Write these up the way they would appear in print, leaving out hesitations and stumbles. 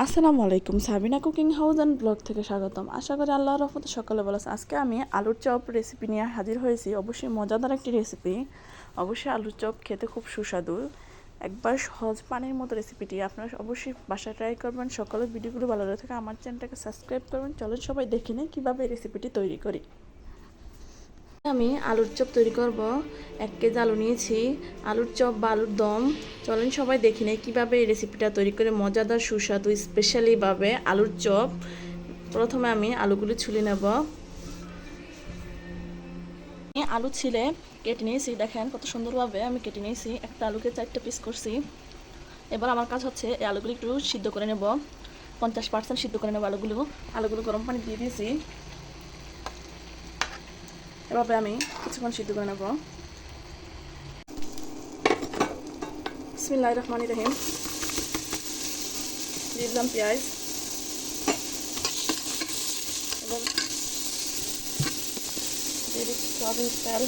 আসসালামু আলাইকুম, Sabina cooking house and blog থেকে স্বাগতম। আশা করি আল্লাহর রহমতে সকালে ভালো আছে। আজকে আমি আলুর চপ রেসিপি নিয়ে হাজির হয়েছি। অবশ্যই মজাদার একটি রেসিপি। অবশ্যই আলুর চপ খেতে খুব সুস্বাদু, একবার সহজ পানির মতো রেসিপিটি আপনারা অবশ্যই বাসায় ট্রাই করবেন। সকলের ভিডিওগুলো ভালো লাগে থাকে আমার চ্যানেলটাকে সাবস্ক্রাইব করবেন। চলেন সবাই দেখে নিই কীভাবে এই রেসিপিটি তৈরি করি। আমি আলুর চপ তৈরি করব। 1 কেজি আলু নিয়েছি। আলুর চপ বা আলুর দম, চলেন সবাই দেখি নেই কীভাবে এই রেসিপিটা তৈরি করে মজাদার সুস্বাদু স্পেশালিভাবে আলুর চপ। প্রথমে আমি আলুগুলি ছুলে নেব। আলু ছিলে কেটে নিয়েছি, দেখেন কত সুন্দরভাবে আমি কেটে নিয়েছি। একটা আলুকে 4টা পিস করছি। এবার আমার কাজ হচ্ছে এই আলুগুলি একটু সিদ্ধ করে নেব। 50% সিদ্ধ করে নেব আলুগুলো গরম পানি দিয়ে দিয়েছি। এভাবে আমি কিছুক্ষণ সিদ্ধ করে নেব। বিসমিল্লাহির রহমানির রহিম। দিয়ে দিলাম পেঁয়াজ। এবার দিয়ে দিচ্ছি সয়াবিন তেল।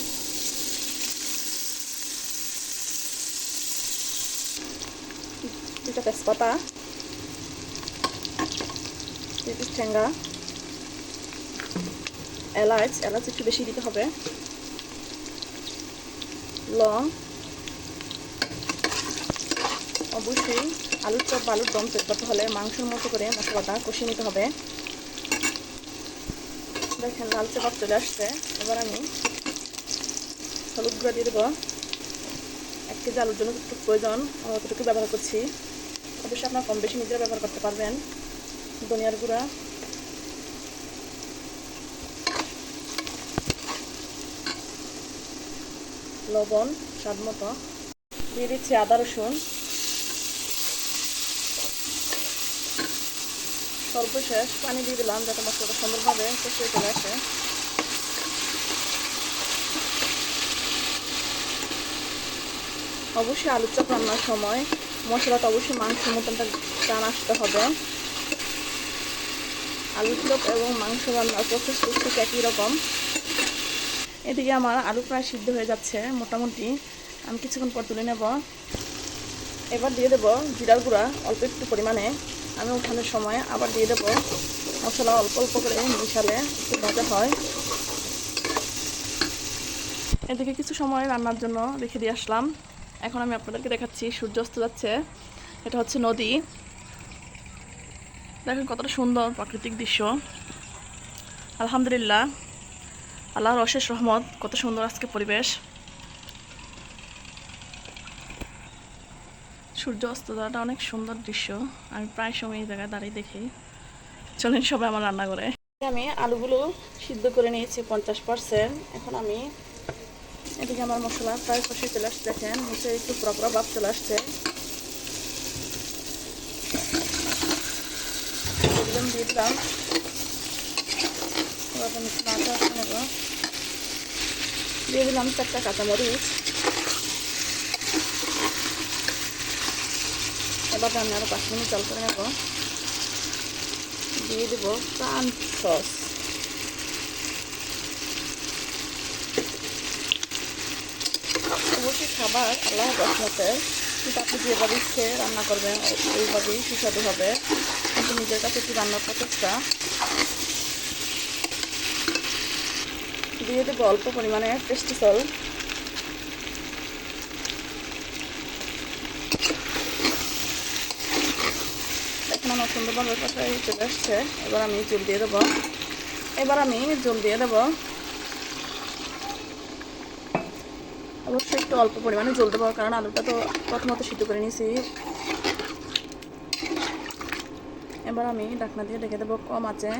দুটা তেজপাতা, দিয়ে দিচ্ছি ঠেঙ্গা, এলাচ একটু বেশি দিতে হবে, লং। অবশ্যই আলুর চপ বা আলুর দম তৈরি করতে হলে মাংসের মতো করে মশলাটা কষিয়ে নিতে হবে। দেখেন লালচে ভাব চলে আসছে। এবার আমি হলুদ গুঁড়া দিয়ে দেবো। 1 কেজি আলুর জন্য যতটুকু প্রয়োজন আমি অতটুকু ব্যবহার করছি। অবশ্যই আপনারা কম বেশি নিজেরা ব্যবহার করতে পারবেন। ধনিয়ার গুঁড়া, লবণ স্বাদ মতো, দিয়ে দিচ্ছি আদা রসুন। সর্বশেষ পানি দিয়ে দিলাম যাতে মশলাটা সুন্দরভাবে কষিয়ে চলে আসে। অবশ্যই আলুর চপ রান্নার সময় মশলাটা অবশ্যই মাংসের মতনটা টান আসতে হবে। আলুর চপ এবং মাংস রান্নার প্রসেস ঠিক একই রকম। এদিকে আমার আলু প্রায় সিদ্ধ হয়ে যাচ্ছে মোটামুটি। আমি কিছুক্ষণ পর তুলে নেব। এবার দিয়ে দেবো জিরার গুঁড়া অল্প একটু পরিমাণে। আমি উঠানোর সময় আবার দিয়ে দেবো। মশলা অল্প অল্প করে মিশালে একটু মজা হয়। এদিকে কিছু সময় রান্নার জন্য রেখে দিয়ে আসলাম। এখন আমি আপনাদেরকে দেখাচ্ছি সূর্য অস্ত যাচ্ছে। এটা হচ্ছে নদী। দেখেন কতটা সুন্দর প্রাকৃতিক দৃশ্য। আলহামদুলিল্লাহ, আল্লাহর অশেষ রহমত, কত সুন্দর আজকে পরিবেশ। সূর্য অস্ত যাওয়াটা অনেক সুন্দর দৃশ্য। আমি প্রায় সময় এই জায়গায় দাঁড়িয়ে দেখি। চলেন সবাই আমার রান্না করে। আমি আলুগুলো সিদ্ধ করে নিয়েছি 50%। এখন আমি এদিকে আমার মশলা প্রায় কষিয়ে চলে আসছে। দেখেন নিচে একটু পুরো পুরো ভাব চলে আসছে। দিয়ে দিলাম। দিয়ে দিলাম 4টা কাঁচামরিচ। এবার আমি আরও 5 মিনিট জল করে নেব। দিয়ে দেবো প্রাণ সস। অবশ্যই খাবার আল্লাহর রহমতের, কিন্তু আপনি যেভাবে ইচ্ছে রান্না করবেন ওইভাবেই সুস্বাদু হবে। কিন্তু নিজের কাছে একটু রান্নার প্রচেষ্টা। দিয়ে দেবো অল্প পরিমাণে টেস্টি সল্ট। এখন আমার সুন্দরভাবে কষাই চলে আসছে। এবার আমি জল দিয়ে দেবো। অবশ্যই একটু অল্প পরিমাণে জল দেবো, কারণ আলুটা তো প্রথমত সিদ্ধ করে নিয়েছি। এবার আমি ঢাকনা দিয়ে ঢেকে দেবো কম আঁচে।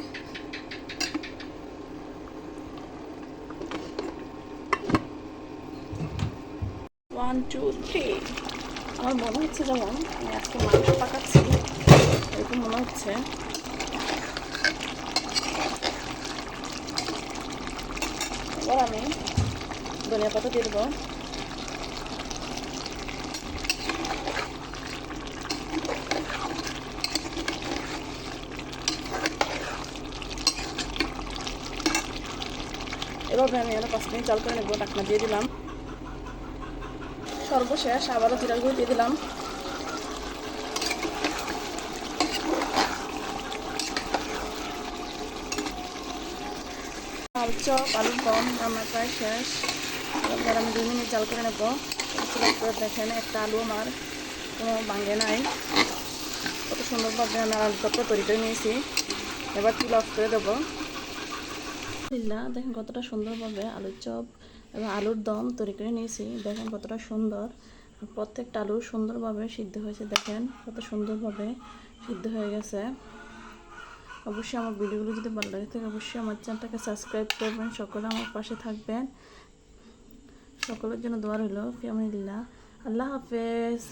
One two three. আমার মনে হচ্ছে যেমন আমি আজকে মাংস পাকাচ্ছি, এরকম মনে হচ্ছে। এবার আমি ধনিয়া পাতা দিয়ে দেবো। এভাবে আমি আরও 5 মিনিট চাল করে নেবো। ঢাকনা দিয়ে দিলাম। সর্বশেষ আবারও জিরার গুঁড়ো দিয়ে দিলাম। আলুর চপ আলুর দম রান্না প্রায় শেষ। এবার আমি 2 মিনিট জাল করে নেব। দেখেন একটা আলু আমার কোনো ভাঙে নাই, কত সুন্দরভাবে আমি আলুর চপটা তৈরি করে নিয়েছি। এবার চুলা অফ করে দেবো। দেখেন কতটা সুন্দরভাবে আলুর চপ এবং আলুর দম তৈরি করে নিয়েছি। দেখেন কতটা সুন্দর, প্রত্যেকটা আলু সুন্দরভাবে সিদ্ধ হয়েছে। দেখেন কত সুন্দরভাবে সিদ্ধ হয়ে গেছে। অবশ্যই আমার ভিডিওগুলো যদি ভালো লাগে থাকে অবশ্যই আমার চ্যানেলটাকে সাবস্ক্রাইব করবেন। সকলে আমার পাশে থাকবেন। সকলের জন্য দোয়া রইল। ফি আমানিল্লাহ। আল্লাহ হাফেজ।